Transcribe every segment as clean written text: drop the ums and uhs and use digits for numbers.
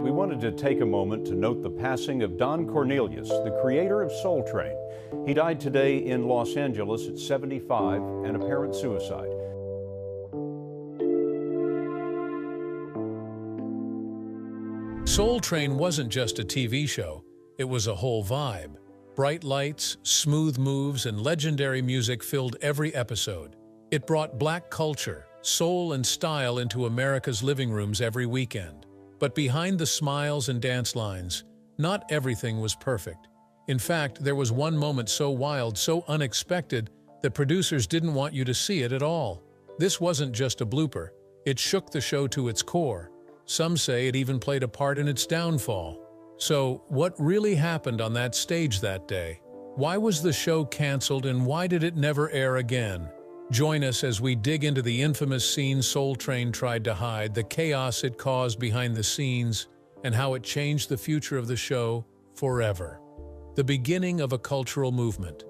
We wanted to take a moment to note the passing of Don Cornelius, the creator of Soul Train. He died today in Los Angeles at 75, an apparent suicide. Soul Train wasn't just a TV show, it was a whole vibe. Bright lights, smooth moves, and legendary music filled every episode. It brought black culture, soul, and style into America's living rooms every weekend. But behind the smiles and dance lines, not everything was perfect. In fact, there was one moment so wild, so unexpected, that producers didn't want you to see it at all. This wasn't just a blooper. It shook the show to its core. Some say it even played a part in its downfall. So, what really happened on that stage that day? Why was the show canceled and why did it never air again? Join us as we dig into the infamous scene Soul Train tried to hide, the chaos it caused behind the scenes, and how it changed the future of the show forever. The beginning of a cultural movement.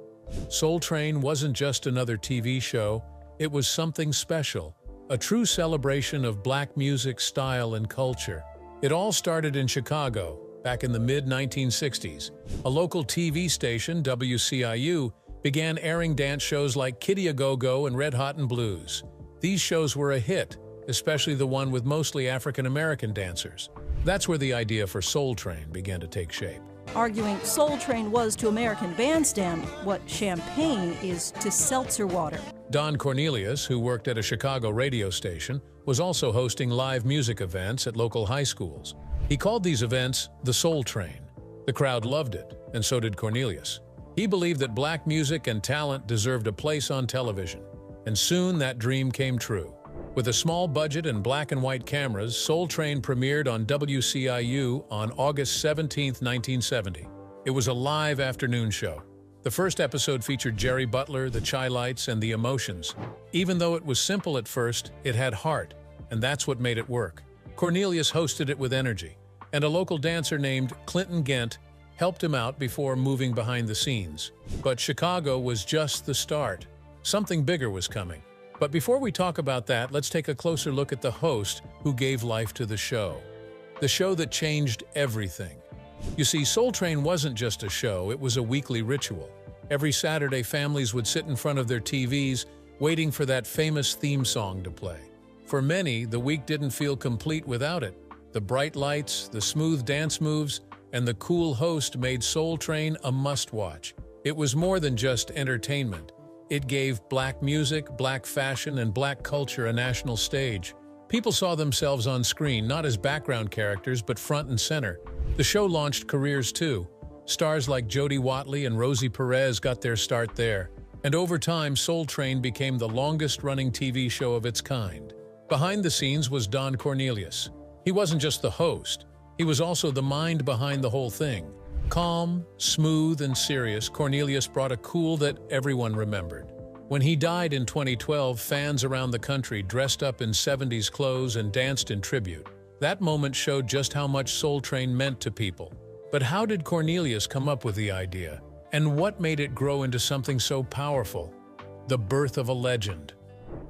Soul Train wasn't just another TV show, it was something special, a true celebration of black music, style, and culture. It all started in Chicago, back in the mid-1960s. A local TV station, WCIU, began airing dance shows like Kitty A Go-Go and Red Hot and Blues. These shows were a hit, especially the one with mostly African-American dancers. That's where the idea for Soul Train began to take shape. Arguing Soul Train was to American Bandstand what champagne is to seltzer water. Don Cornelius, who worked at a Chicago radio station, was also hosting live music events at local high schools. He called these events the Soul Train. The crowd loved it, and so did Cornelius. He believed that black music and talent deserved a place on television, and soon that dream came true. With a small budget and black and white cameras, Soul Train premiered on WCIU on August 17, 1970. It was a live afternoon show. The first episode featured Jerry Butler, the Chi-Lites, and the Emotions. Even though it was simple at first, it had heart, and that's what made it work. Cornelius hosted it with energy, and a local dancer named Clinton Gent helped him out before moving behind the scenes. But Chicago was just the start. Something bigger was coming. But before we talk about that, let's take a closer look at the host who gave life to the show. The show that changed everything. You see, Soul Train wasn't just a show, it was a weekly ritual. Every Saturday, families would sit in front of their TVs, waiting for that famous theme song to play. For many, the week didn't feel complete without it. The bright lights, the smooth dance moves, and the cool host made Soul Train a must-watch. It was more than just entertainment. It gave black music, black fashion, and black culture a national stage. People saw themselves on screen, not as background characters, but front and center. The show launched careers too. Stars like Jody Watley and Rosie Perez got their start there. And over time, Soul Train became the longest-running TV show of its kind. Behind the scenes was Don Cornelius. He wasn't just the host. He was also the mind behind the whole thing. Calm, smooth, and serious, Cornelius brought a cool that everyone remembered. When he died in 2012, fans around the country dressed up in 70s clothes and danced in tribute. That moment showed just how much Soul Train meant to people. But how did Cornelius come up with the idea? And what made it grow into something so powerful? The birth of a legend.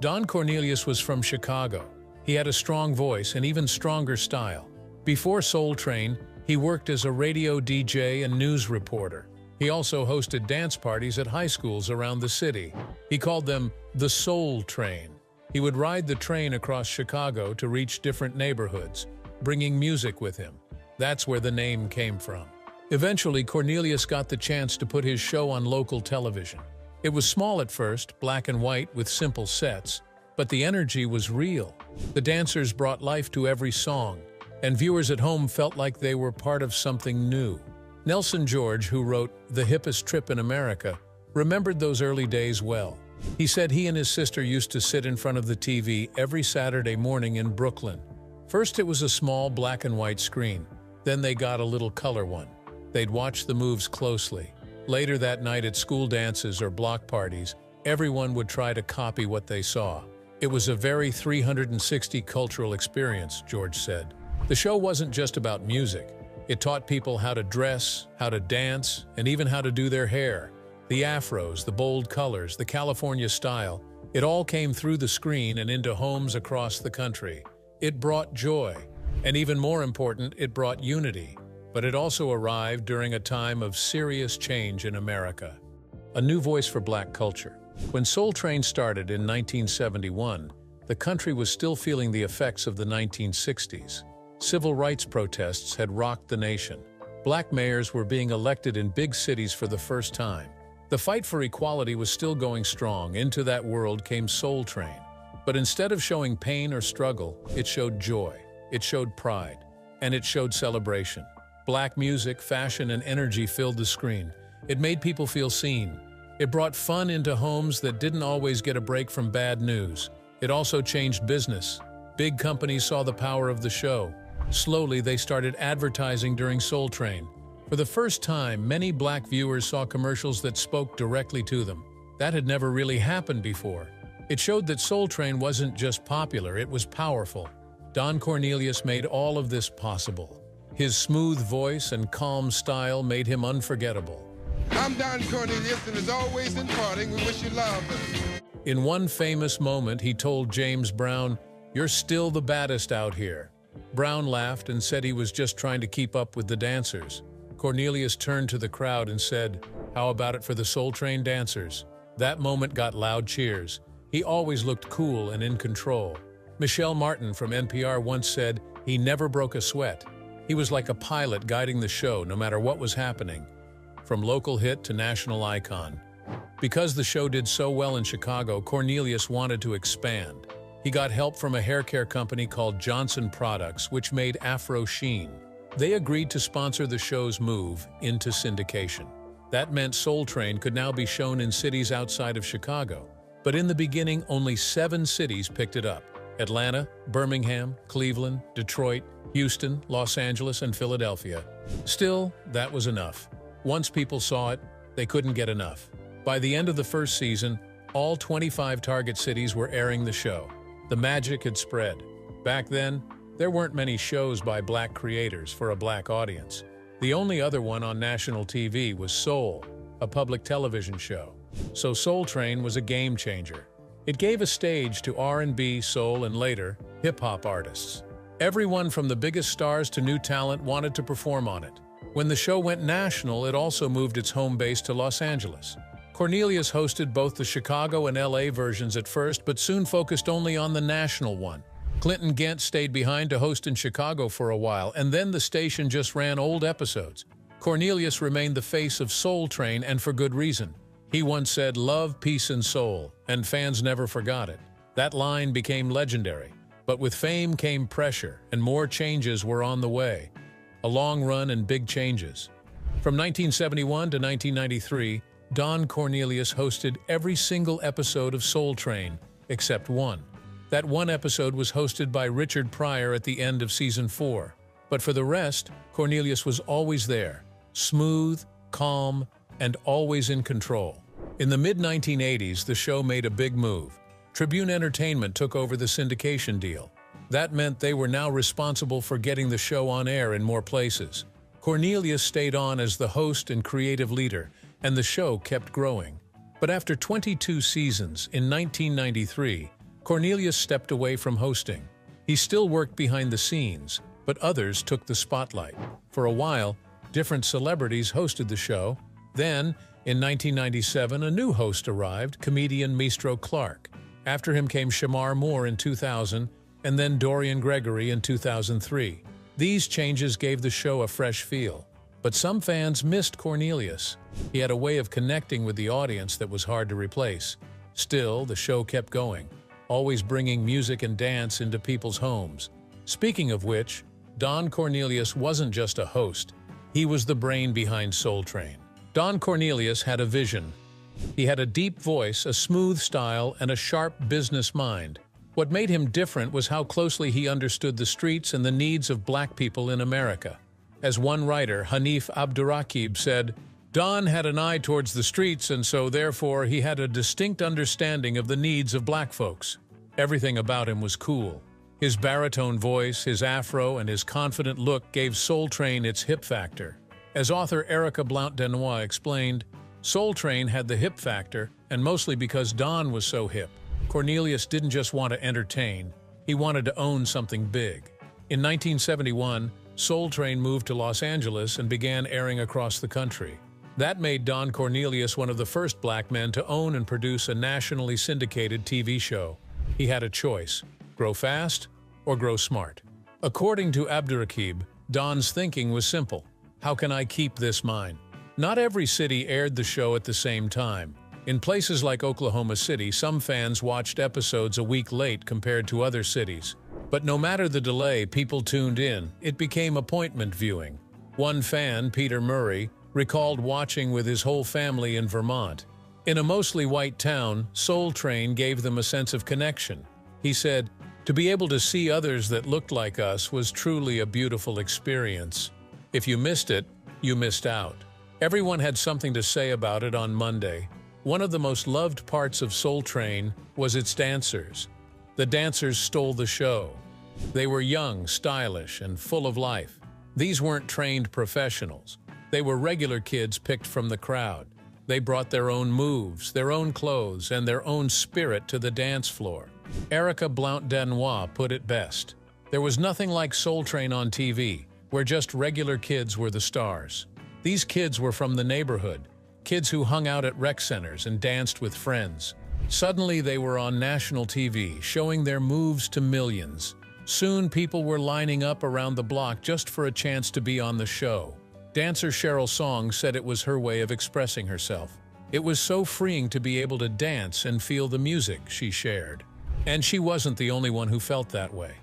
Don Cornelius was from Chicago. He had a strong voice and even stronger style. Before Soul Train, he worked as a radio DJ and news reporter. He also hosted dance parties at high schools around the city. He called them the Soul Train. He would ride the train across Chicago to reach different neighborhoods, bringing music with him. That's where the name came from. Eventually, Cornelius got the chance to put his show on local television. It was small at first, black and white with simple sets, but the energy was real. The dancers brought life to every song, and viewers at home felt like they were part of something new. Nelson George, who wrote The Hippest Trip in America, remembered those early days well. He said he and his sister used to sit in front of the TV every Saturday morning in Brooklyn. First it was a small black and white screen, then they got a little color one. They'd watch the moves closely. Later that night at school dances or block parties, everyone would try to copy what they saw. It was a very 360 cultural experience, George said. The show wasn't just about music. It taught people how to dress, how to dance, and even how to do their hair. The afros, the bold colors, the California style, it all came through the screen and into homes across the country. It brought joy. And even more important, it brought unity. But it also arrived during a time of serious change in America. A new voice for black culture. When Soul Train started in 1971, the country was still feeling the effects of the 1960s. Civil rights protests had rocked the nation. Black mayors were being elected in big cities for the first time. The fight for equality was still going strong. Into that world came Soul Train. But instead of showing pain or struggle, it showed joy, it showed pride, and it showed celebration. Black music, fashion, and energy filled the screen. It made people feel seen. It brought fun into homes that didn't always get a break from bad news. It also changed business. Big companies saw the power of the show. Slowly, they started advertising during Soul Train. For the first time, many black viewers saw commercials that spoke directly to them. That had never really happened before. It showed that Soul Train wasn't just popular, it was powerful. Don Cornelius made all of this possible. His smooth voice and calm style made him unforgettable. I'm Don Cornelius, and as always in parting, we wish you love. In one famous moment, he told James Brown, "You're still the baddest out here." Brown laughed and said he was just trying to keep up with the dancers. Cornelius turned to the crowd and said, "How about it for the Soul Train dancers?" That moment got loud cheers. He always looked cool and in control. Michelle Martin from NPR once said, "He never broke a sweat." He was like a pilot guiding the show no matter what was happening, from local hit to national icon. Because the show did so well in Chicago, Cornelius wanted to expand. He got help from a hair care company called Johnson Products, which made Afro Sheen. They agreed to sponsor the show's move into syndication. That meant Soul Train could now be shown in cities outside of Chicago. But in the beginning, only 7 cities picked it up: Atlanta, Birmingham, Cleveland, Detroit, Houston, Los Angeles, and Philadelphia. Still, that was enough. Once people saw it, they couldn't get enough. By the end of the first season, all 25 target cities were airing the show. The magic had spread. Back then, there weren't many shows by black creators for a black audience. The only other one on national TV was Soul, a public television show. So Soul Train was a game changer. It gave a stage to R&B, soul, and later, hip-hop artists. Everyone from the biggest stars to new talent wanted to perform on it. When the show went national, it also moved its home base to Los Angeles. Cornelius hosted both the Chicago and LA versions at first, but soon focused only on the national one. Clinton Gent stayed behind to host in Chicago for a while, and then the station just ran old episodes. Cornelius remained the face of Soul Train, and for good reason. He once said, "Love, peace, and soul," and fans never forgot it. That line became legendary. But with fame came pressure, and more changes were on the way. A long run and big changes. From 1971 to 1993, Don Cornelius hosted every single episode of Soul Train, except one. That one episode was hosted by Richard Pryor at the end of Season 4. But for the rest, Cornelius was always there, smooth, calm, and always in control. In the mid-1980s, the show made a big move. Tribune Entertainment took over the syndication deal. That meant they were now responsible for getting the show on air in more places. Cornelius stayed on as the host and creative leader, and the show kept growing. But after 22 seasons, in 1993, Cornelius stepped away from hosting. He still worked behind the scenes, but others took the spotlight. For a while, different celebrities hosted the show. Then, in 1997, a new host arrived, comedian Maestro Clark. After him came Shamar Moore in 2000, and then Dorian Gregory in 2003. These changes gave the show a fresh feel. But some fans missed Cornelius. He had a way of connecting with the audience that was hard to replace. Still, the show kept going, always bringing music and dance into people's homes. Speaking of which, Don Cornelius wasn't just a host. He was the brain behind Soul Train. Don Cornelius had a vision. He had a deep voice, a smooth style, and a sharp business mind. What made him different was how closely he understood the streets and the needs of black people in America. As one writer, Hanif Abdurraqib, said, "Don had an eye towards the streets, and so therefore he had a distinct understanding of the needs of black folks." Everything about him was cool. His baritone voice, his afro, and his confident look gave Soul Train its hip factor. As author Erica Blount-Denois explained, Soul Train had the hip factor, and mostly because Don was so hip. Cornelius didn't just want to entertain, he wanted to own something big. In 1971, Soul Train moved to Los Angeles and began airing across the country. That made Don Cornelius one of the first black men to own and produce a nationally syndicated TV show. He had a choice: grow fast or grow smart. According to Abdurraqib, Don's thinking was simple: how can I keep this mine? Not every city aired the show at the same time. In places like Oklahoma City, some fans watched episodes a week late compared to other cities. But no matter the delay, people tuned in. It became appointment viewing. One fan, Peter Murray, recalled watching with his whole family in Vermont. In a mostly white town, Soul Train gave them a sense of connection. He said, "To be able to see others that looked like us was truly a beautiful experience. If you missed it, you missed out." Everyone had something to say about it on Monday. One of the most loved parts of Soul Train was its dancers. The dancers stole the show. They were young, stylish, and full of life. These weren't trained professionals. They were regular kids picked from the crowd. They brought their own moves, their own clothes, and their own spirit to the dance floor. Erica Blount-Danois put it best: "There was nothing like Soul Train on TV, where just regular kids were the stars. These kids were from the neighborhood, kids who hung out at rec centers and danced with friends. Suddenly they were on national TV, showing their moves to millions. Soon people were lining up around the block just for a chance to be on the show." Dancer Cheryl Song said it was her way of expressing herself. "It was so freeing to be able to dance and feel the music," she shared. And she wasn't the only one who felt that way.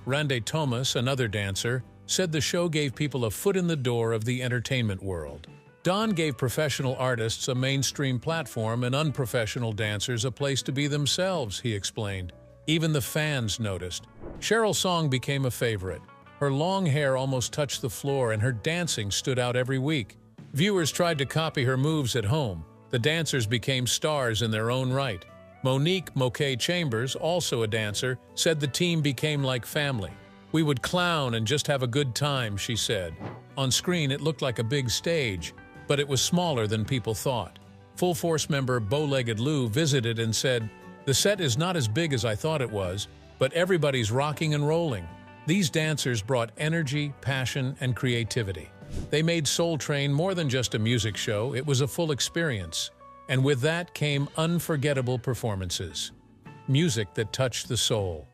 Rande Thomas, another dancer, said the show gave people a foot in the door of the entertainment world. Don gave professional artists a mainstream platform and unprofessional dancers a place to be themselves, he explained. Even the fans noticed. Cheryl Song became a favorite. Her long hair almost touched the floor and her dancing stood out every week. Viewers tried to copy her moves at home. The dancers became stars in their own right. Monique Moquet Chambers, also a dancer, said the team became like family. "We would clown and just have a good time," she said. On screen, it looked like a big stage, but it was smaller than people thought. Full Force member Bow-Legged Lou visited and said, "The set is not as big as I thought it was, but everybody's rocking and rolling." These dancers brought energy, passion, and creativity. They made Soul Train more than just a music show, it was a full experience. And with that came unforgettable performances. Music that touched the soul.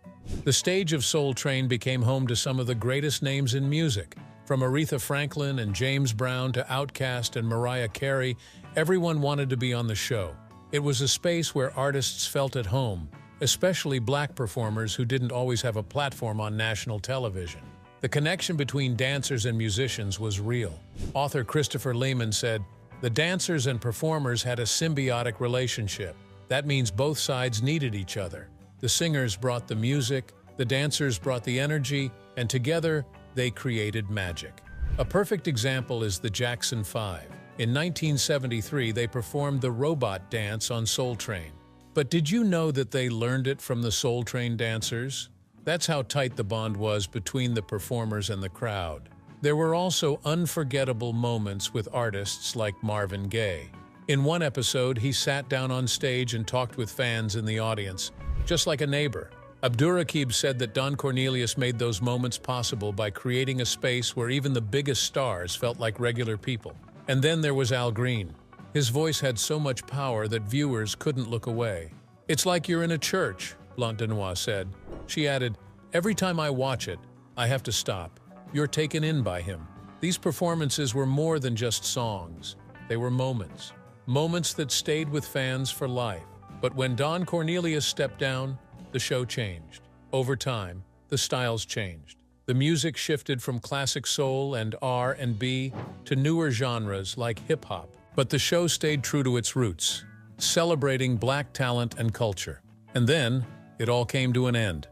The stage of Soul Train became home to some of the greatest names in music. From Aretha Franklin and James Brown to Outkast and Mariah Carey, everyone wanted to be on the show. It was a space where artists felt at home, especially black performers who didn't always have a platform on national television. The connection between dancers and musicians was real. Author Christopher Lehman said, "The dancers and performers had a symbiotic relationship. That means both sides needed each other. The singers brought the music, the dancers brought the energy, and together they created magic." A perfect example is the Jackson 5. In 1973, they performed the robot dance on Soul Train. But did you know that they learned it from the Soul Train dancers? That's how tight the bond was between the performers and the crowd. There were also unforgettable moments with artists like Marvin Gaye. In one episode, he sat down on stage and talked with fans in the audience, just like a neighbor. Abdurraqib said that Don Cornelius made those moments possible by creating a space where even the biggest stars felt like regular people. And then there was Al Green. His voice had so much power that viewers couldn't look away. "It's like you're in a church," Blount-Danois said. She added, "Every time I watch it, I have to stop. You're taken in by him." These performances were more than just songs. They were moments. Moments that stayed with fans for life. But when Don Cornelius stepped down, the show changed. Over time, the styles changed. The music shifted from classic soul and R&B to newer genres like hip-hop. But the show stayed true to its roots, celebrating black talent and culture. And then, it all came to an end.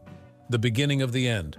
The beginning of the end.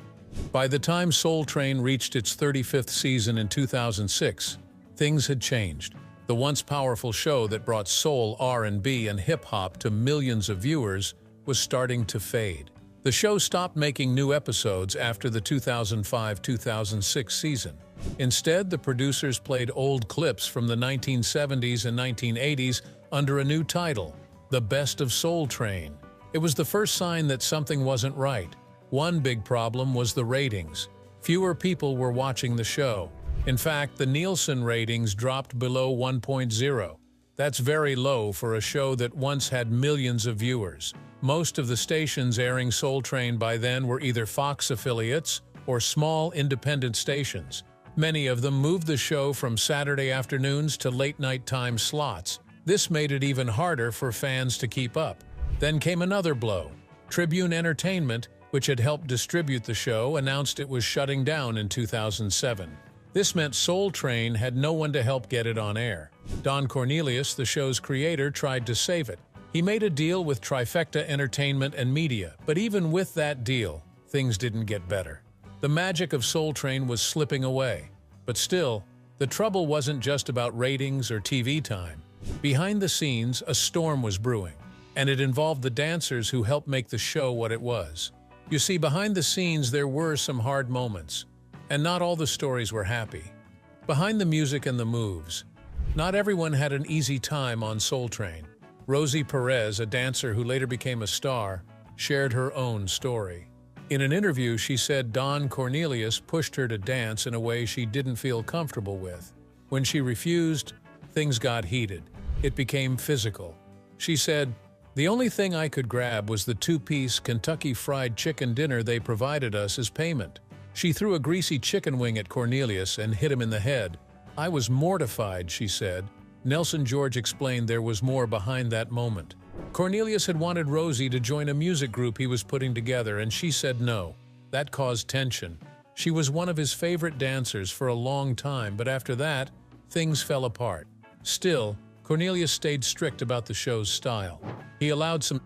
By the time Soul Train reached its 35th season in 2006, things had changed. The once powerful show that brought soul, R&B, and hip-hop to millions of viewers was starting to fade. The show stopped making new episodes after the 2005-2006 season. Instead, the producers played old clips from the 1970s and 1980s under a new title, The Best of Soul Train. It was the first sign that something wasn't right. One big problem was the ratings. fewer people were watching the show. In fact, the Nielsen ratings dropped below 1.0. That's very low for a show that once had millions of viewers. Most of the stations airing Soul Train by then were either Fox affiliates or small independent stations. Many of them moved the show from Saturday afternoons to late-night time slots. This made it even harder for fans to keep up. Then came another blow. Tribune Entertainment, which had helped distribute the show, announced it was shutting down in 2007. This meant Soul Train had no one to help get it on air. Don Cornelius, the show's creator, tried to save it. He made a deal with Trifecta Entertainment and Media, but even with that deal, things didn't get better. The magic of Soul Train was slipping away. But still, the trouble wasn't just about ratings or TV time. Behind the scenes, a storm was brewing, and it involved the dancers who helped make the show what it was. You see, behind the scenes there were some hard moments, and not all the stories were happy. Behind the music and the moves, not everyone had an easy time on Soul Train. Rosie Perez, a dancer who later became a star, shared her own story. In an interview, she said Don Cornelius pushed her to dance in a way she didn't feel comfortable with. When she refused, things got heated. It became physical. She said, "The only thing I could grab was the two-piece Kentucky Fried Chicken dinner they provided us as payment." She threw a greasy chicken wing at Cornelius and hit him in the head. "I was mortified," she said. Nelson George explained there was more behind that moment. Cornelius had wanted Rosie to join a music group he was putting together, and she said no. That caused tension. She was one of his favorite dancers for a long time, but after that, things fell apart. Still, Cornelius stayed strict about the show's style. He allowed some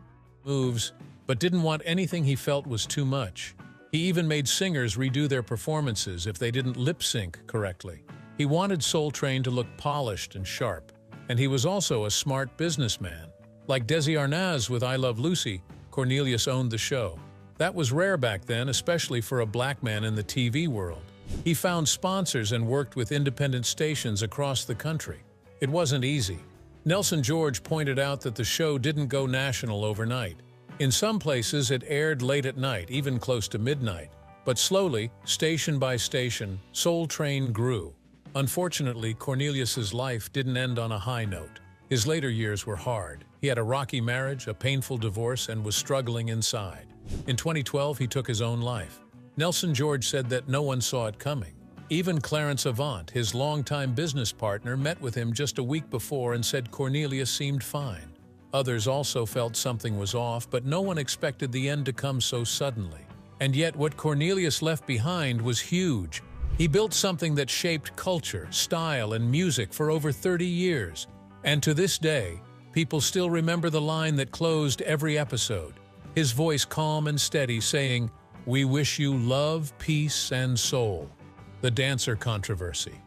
moves, but didn't want anything he felt was too much. He even made singers redo their performances if they didn't lip-sync correctly. He wanted Soul Train to look polished and sharp, and he was also a smart businessman. Like Desi Arnaz with I Love Lucy, Cornelius owned the show. That was rare back then, especially for a black man in the TV world. He found sponsors and worked with independent stations across the country. It wasn't easy. Nelson George pointed out that the show didn't go national overnight. In some places, it aired late at night, even close to midnight. But slowly, station by station, Soul Train grew. Unfortunately, Cornelius's life didn't end on a high note. His later years were hard. He had a rocky marriage, a painful divorce, and was struggling inside. In 2012, he took his own life. Nelson George said that no one saw it coming. Even Clarence Avant, his longtime business partner, met with him just a week before and said Cornelius seemed fine. Others also felt something was off, but no one expected the end to come so suddenly. And yet what Cornelius left behind was huge. He built something that shaped culture, style, and music for over 30 years. And to this day, people still remember the line that closed every episode. His voice calm and steady saying, "We wish you love, peace, and soul." The dancer controversy.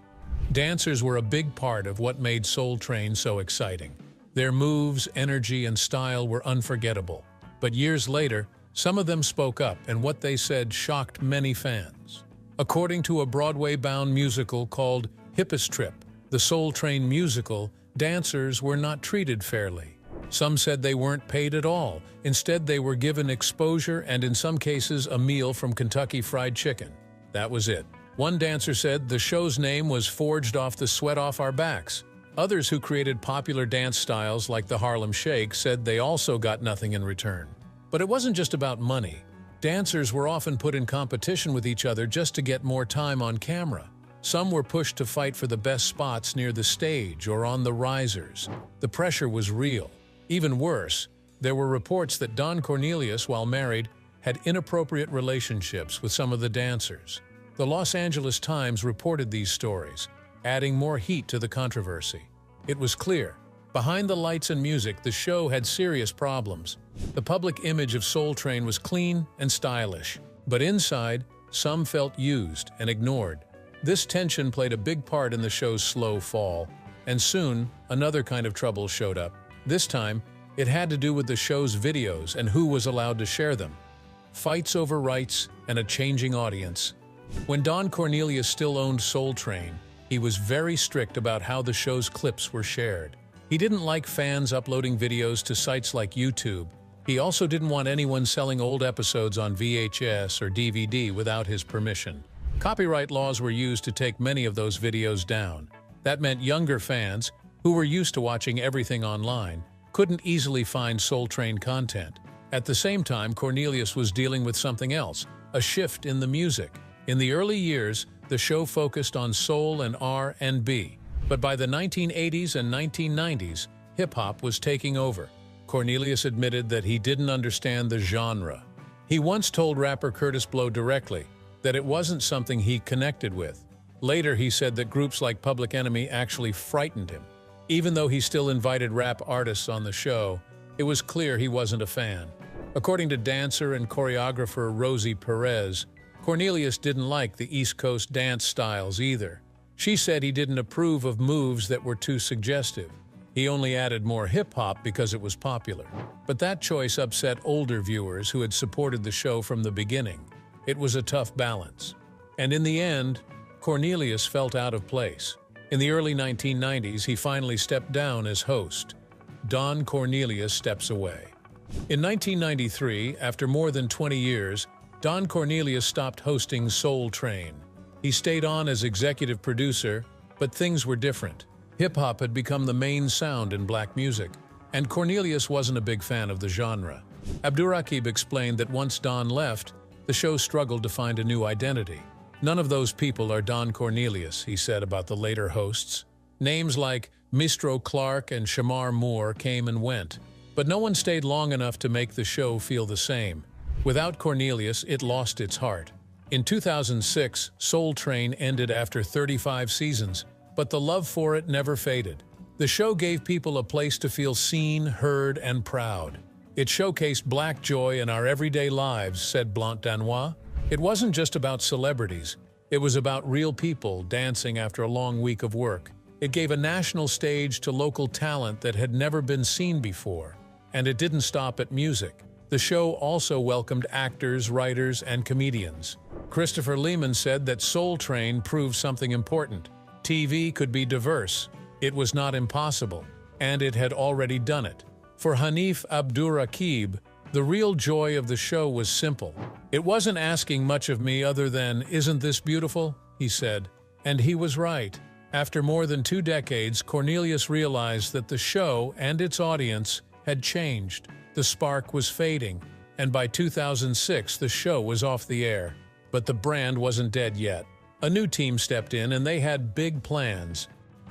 Dancers were a big part of what made Soul Train so exciting. Their moves, energy, and style were unforgettable. But years later, some of them spoke up, and what they said shocked many fans. According to a Broadway-bound musical called Hippus Trip, the Soul Train musical, dancers were not treated fairly. Some said they weren't paid at all. Instead, they were given exposure and, in some cases, a meal from Kentucky Fried Chicken. That was it. One dancer said the show's name was forged off the sweat off our backs. Others who created popular dance styles like the Harlem Shake said they also got nothing in return. But it wasn't just about money. Dancers were often put in competition with each other just to get more time on camera. Some were pushed to fight for the best spots near the stage or on the risers. The pressure was real. Even worse, there were reports that Don Cornelius, while married, had inappropriate relationships with some of the dancers. The Los Angeles Times reported these stories, adding more heat to the controversy. It was clear. Behind the lights and music, the show had serious problems. The public image of Soul Train was clean and stylish, but inside, some felt used and ignored. This tension played a big part in the show's slow fall, and soon, another kind of trouble showed up. This time, it had to do with the show's videos and who was allowed to share them. Fights over rights and a changing audience. When Don Cornelius still owned Soul Train, he was very strict about how the show's clips were shared. He didn't like fans uploading videos to sites like YouTube. He also didn't want anyone selling old episodes on VHS or DVD without his permission. Copyright laws were used to take many of those videos down. That meant younger fans, who were used to watching everything online, couldn't easily find Soul Train content. At the same time, Cornelius was dealing with something else, a shift in the music. In the early years, the show focused on soul and R&B. But by the 1980s and 1990s, hip-hop was taking over. Cornelius admitted that he didn't understand the genre. He once told rapper Curtis Blow directly that it wasn't something he connected with. Later, he said that groups like Public Enemy actually frightened him. Even though he still invited rap artists on the show, it was clear he wasn't a fan. According to dancer and choreographer Rosie Perez, Cornelius didn't like the East Coast dance styles either. She said he didn't approve of moves that were too suggestive. He only added more hip-hop because it was popular. But that choice upset older viewers who had supported the show from the beginning. It was a tough balance. And in the end, Cornelius felt out of place. In the early 1990s, he finally stepped down as host. Don Cornelius steps away. In 1993, after more than 20 years, Don Cornelius stopped hosting Soul Train. He stayed on as executive producer, but things were different. Hip-hop had become the main sound in black music, and Cornelius wasn't a big fan of the genre. Abdurraqib explained that once Don left, the show struggled to find a new identity. "None of those people are Don Cornelius," he said about the later hosts. Names like Mistro Clark and Shamar Moore came and went, but no one stayed long enough to make the show feel the same. Without Cornelius, it lost its heart. In 2006, Soul Train ended after 35 seasons, but the love for it never faded. The show gave people a place to feel seen, heard, and proud. "It showcased black joy in our everyday lives," said Blanc Danois. "It wasn't just about celebrities. It was about real people dancing after a long week of work. It gave a national stage to local talent that had never been seen before. And it didn't stop at music. The show also welcomed actors, writers, and comedians." Christopher Lehman said that Soul Train proved something important. TV could be diverse. It was not impossible, and it had already done it. For Hanif Abdurraqib, the real joy of the show was simple. "It wasn't asking much of me other than, 'Isn't this beautiful?'" he said. And he was right. After more than 2 decades, Cornelius realized that the show and its audience had changed. The spark was fading, and by 2006 the show was off the air. But the brand wasn't dead yet. A new team stepped in and they had big plans.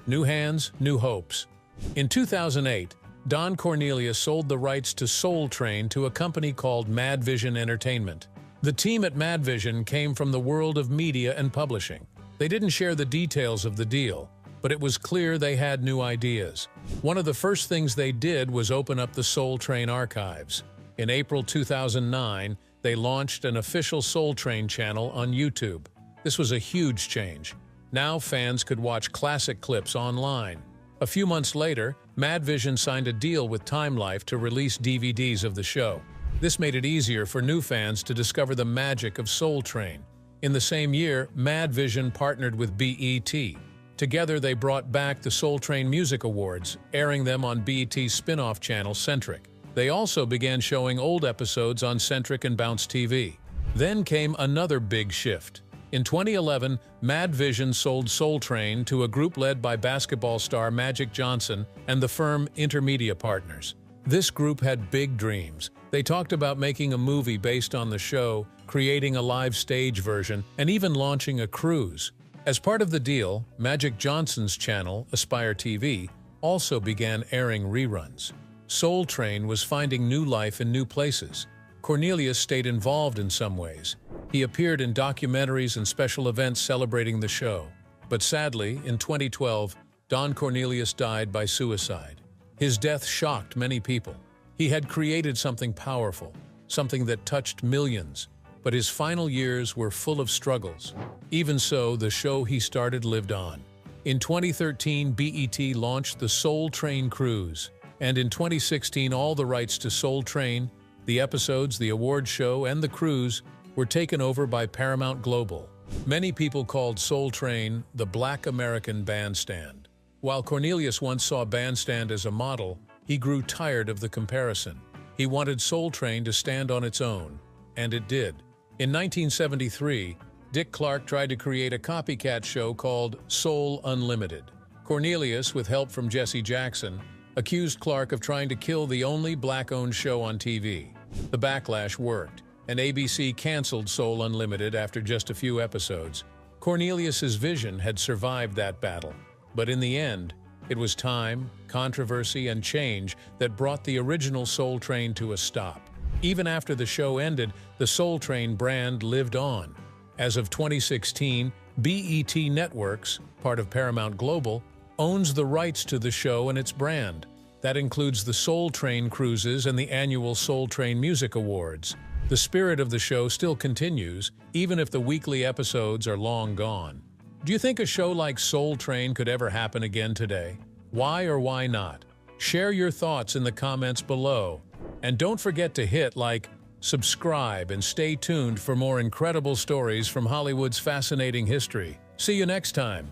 New hands, new hopes. In 2008, Don Cornelius sold the rights to Soul Train to a company called Madvision Entertainment. The team at Madvision came from the world of media and publishing. They didn't share the details of the deal, but it was clear they had new ideas. One of the first things they did was open up the Soul Train archives. In April 2009, they launched an official Soul Train channel on YouTube. This was a huge change. Now fans could watch classic clips online. A few months later, Madvision signed a deal with Time Life to release DVDs of the show. This made it easier for new fans to discover the magic of Soul Train. In the same year, Madvision partnered with BET. Together, they brought back the Soul Train Music Awards, airing them on BET's spin-off channel Centric. They also began showing old episodes on Centric and Bounce TV. Then came another big shift. In 2011, Madvision sold Soul Train to a group led by basketball star Magic Johnson and the firm Intermedia Partners. This group had big dreams. They talked about making a movie based on the show, creating a live stage version, and even launching a cruise. As part of the deal, Magic Johnson's channel, Aspire TV, also began airing reruns. Soul Train was finding new life in new places. Cornelius stayed involved in some ways. He appeared in documentaries and special events celebrating the show. But sadly, in 2012, Don Cornelius died by suicide. His death shocked many people. He had created something powerful, something that touched millions, but his final years were full of struggles. Even so, the show he started lived on. In 2013, BET launched the Soul Train Cruise, and in 2016, all the rights to Soul Train, the episodes, the award show, and the cruise were taken over by Paramount Global. Many people called Soul Train the Black American Bandstand. While Cornelius once saw Bandstand as a model, he grew tired of the comparison. He wanted Soul Train to stand on its own, and it did. In 1973, Dick Clark tried to create a copycat show called Soul Unlimited. Cornelius, with help from Jesse Jackson, accused Clark of trying to kill the only black-owned show on TV. The backlash worked, and ABC canceled Soul Unlimited after just a few episodes. Cornelius's vision had survived that battle, but in the end, it was time, controversy, and change that brought the original Soul Train to a stop. Even after the show ended, the Soul Train brand lived on. As of 2016, BET Networks, part of Paramount Global, owns the rights to the show and its brand. That includes the Soul Train cruises and the annual Soul Train Music Awards. The spirit of the show still continues, even if the weekly episodes are long gone. Do you think a show like Soul Train could ever happen again today? Why or why not? Share your thoughts in the comments below. And don't forget to hit like, subscribe, and stay tuned for more incredible stories from Hollywood's fascinating history. See you next time.